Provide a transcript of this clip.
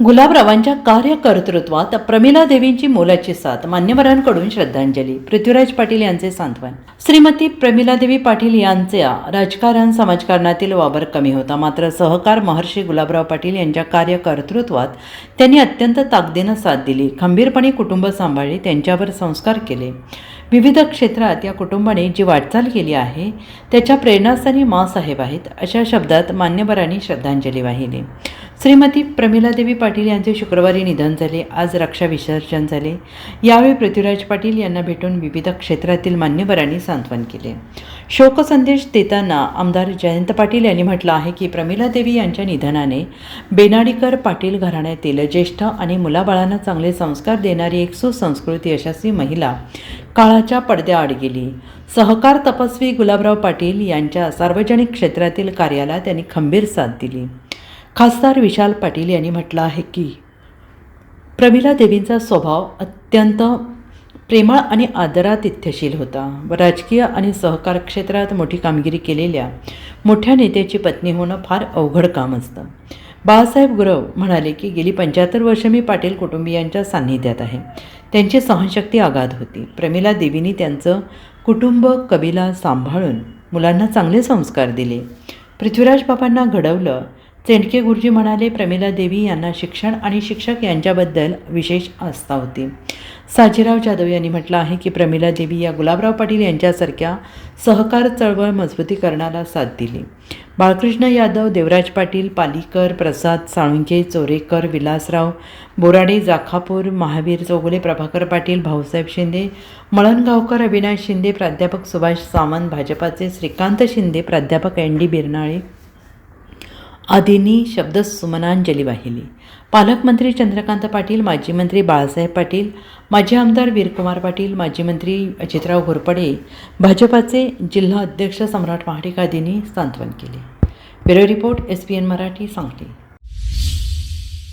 गुलाबरावांच्या कार्यकर्तृत्वात प्रमिला देवींची मोलाची साथ, मान्यवरांकडून श्रद्धांजली. पृथ्वीराज पाटील यांचे सांत्वन. श्रीमती प्रमिला देवी पाटील यांचा राजकारण समाजकारणातील वावर कमी होता, मात्र सहकार महर्षी गुलाबराव पाटील यांच्या कार्यकर्तृत्वात त्यांनी अत्यंत ताकदीनं साथ दिली. खंबीरपणे कुटुंब सांभाळले, त्यांच्यावर संस्कार केले. विविध क्षेत्रात या कुटुंबाने जी वाटचाल केली आहे त्याच्या प्रेरणास्थानी माँसाहेब आहेत, अशा शब्दात मान्यवरांनी श्रद्धांजली वाहिली. श्रीमती प्रमिला देवी पाटील यांचे शुक्रवारी निधन झाले. आज रक्षा विसर्जन झाले. यावेळी पृथ्वीराज पाटील यांना भेटून विविध क्षेत्रातील मान्यवरांनी सांत्वन केले. शोकसंदेश देताना आमदार जयंत पाटील यांनी म्हटलं आहे की प्रमिला देवी यांच्या निधनाने बेनाडीकर पाटील घराण्यातील ज्येष्ठ आणि मुलाबाळांना चांगले संस्कार देणारी एक सुसंस्कृत यशस्वी महिला काळाच्या पडद्याआड गेली. सहकार तपस्वी गुलाबराव पाटील यांच्या सार्वजनिक क्षेत्रातील कार्याला त्यांनी खंबीर साथ दिली. खासदार विशाल पाटील यांनी म्हटलं आहे की प्रमिला देवींचा स्वभाव अत्यंत प्रेमळ आणि आदरातिथ्यशील होता. राजकीय आणि सहकार क्षेत्रात मोठी कामगिरी केलेल्या मोठ्या नेत्याची पत्नी होणं फार अवघड काम असतं. बाळासाहेब गुरव म्हणाले की गेली 75 वर्ष मी पाटील कुटुंबियांच्या सान्निध्यात आहे. त्यांची सहनशक्ती अगाध होती. प्रमिला देवींनी त्यांचं कुटुंब कबिला सांभाळून मुलांना चांगले संस्कार दिले. पृथ्वीराज बाबांना घडवलं. चेंडके गुरुजी म्हणाले, प्रमिला देवी यांना शिक्षण आणि शिक्षक यांच्याबद्दल विशेष आस्था होती. साजीराव जाधव यांनी म्हटलं आहे की प्रमिला देवी या गुलाबराव पाटील यांच्यासारख्या सहकार चळवळ मजबूतीकरणाला साथ दिली. बाळकृष्ण यादव, देवराज पाटील, पालीकर, प्रसाद साळुंके, चोरेकर, विलासराव बोराडे, जाखापूर, महावीर चौगुले, प्रभाकर पाटील, भाऊसाहेब शिंदे, मळणगावकर, अविनाश शिंदे, प्राध्यापक सुभाष सावंत, भाजपाचे श्रीकांत शिंदे, प्राध्यापक एन.डी. बिरनाळे आदींनी शब्दसुमनांजली वाहिली. पालकमंत्री चंद्रकांत पाटील, माजी मंत्री बाळासाहेब पाटील, माजी आमदार वीरकुमार पाटील, माजी मंत्री अजितराव घोरपडे, भाजपाचे जिल्हा अध्यक्ष सम्राट महाडिक आदींनी सांत्वन केले. Bureau report, SPN Marathi, Sangli.